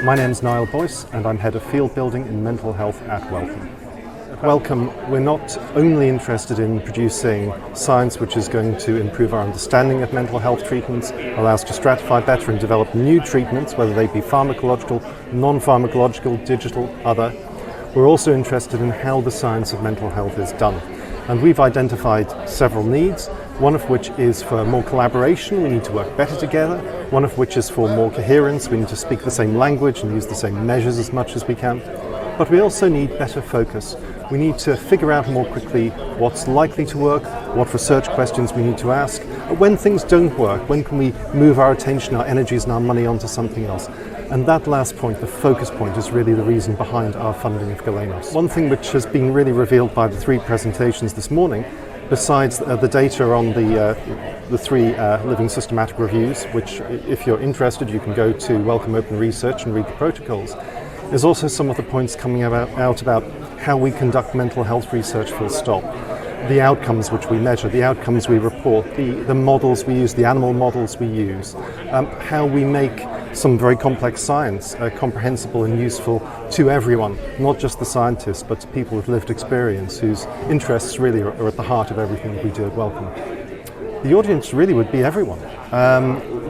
My name's Niall Boyce and I'm Head of Field Building in Mental Health at Wellcome. At Wellcome, we're not only interested in producing science which is going to improve our understanding of mental health treatments, allow us to stratify better and develop new treatments, whether they be pharmacological, non-pharmacological, digital, other. We're also interested in how the science of mental health is done. And we've identified several needs, one of which is for more collaboration, we need to work better together, one of which is for more coherence, we need to speak the same language and use the same measures as much as we can. But we also need better focus. We need to figure out more quickly what's likely to work, what research questions we need to ask, when things don't work, when can we move our attention, our energies and our money onto something else. And that last point, the focus point, is really the reason behind our funding of GALENOS. One thing which has been really revealed by the three presentations this morning, besides the data on the three living systematic reviews, which if you're interested you can go to Wellcome Open Research and read the protocols, is also some of the points coming out about how we conduct mental health research full stop. The outcomes which we measure, the outcomes we report, the models we use, the animal models we use, how we make some very complex science comprehensible and useful to everyone, not just the scientists, but to people with lived experience whose interests really are at the heart of everything that we do at Wellcome. The audience really would be everyone.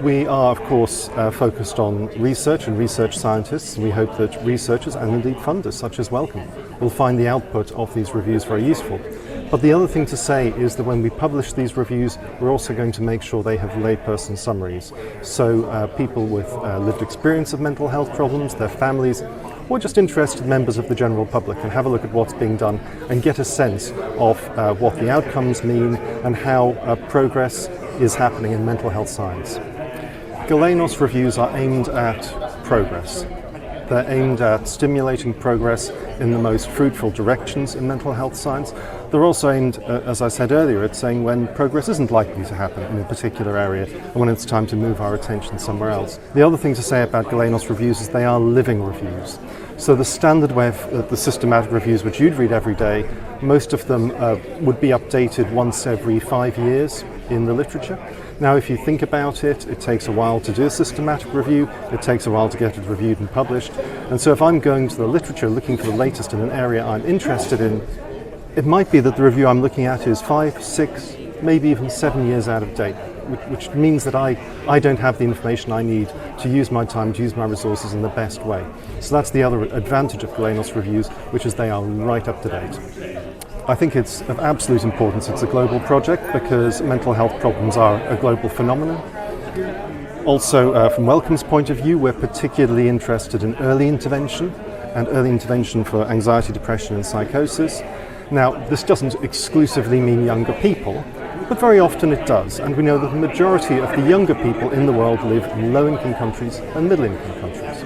We are, of course, focused on research and research scientists, and we hope that researchers and indeed funders such as Wellcome will find the output of these reviews very useful. But the other thing to say is that when we publish these reviews, we're also going to make sure they have layperson summaries. So people with lived experience of mental health problems, their families, or just interested members of the general public can have a look at what's being done and get a sense of what the outcomes mean and how progress is happening in mental health science. GALENOS reviews are aimed at progress. They're aimed at stimulating progress in the most fruitful directions in mental health science. They're also aimed, as I said earlier, at saying when progress isn't likely to happen in a particular area and when it's time to move our attention somewhere else. The other thing to say about GALENOS reviews is they are living reviews. So the standard way of the systematic reviews which you'd read every day, most of them would be updated once every 5 years in the literature. Now if you think about it, it takes a while to do a systematic review, it takes a while to get it reviewed and published, and so if I'm going to the literature looking for the latest in an area I'm interested in, it might be that the review I'm looking at is 5, 6, maybe even 7 years out of date, which means that I don't have the information I need to use my time, to use my resources in the best way. So that's the other advantage of GALENOS reviews, which is they are right up to date. I think it's of absolute importance. It's a global project because mental health problems are a global phenomenon. Also, from Wellcome's point of view, we're particularly interested in early intervention and early intervention for anxiety, depression and psychosis. Now, this doesn't exclusively mean younger people, but very often it does, and we know that the majority of the younger people in the world live in low-income countries and middle-income countries.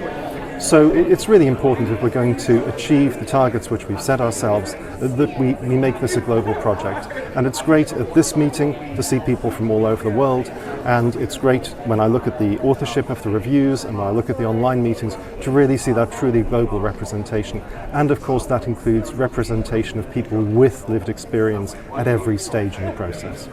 So it's really important if we're going to achieve the targets which we've set ourselves that we make this a global project. And it's great at this meeting to see people from all over the world, and it's great when I look at the authorship of the reviews and when I look at the online meetings to really see that truly global representation. And of course that includes representation of people with lived experience at every stage in the process.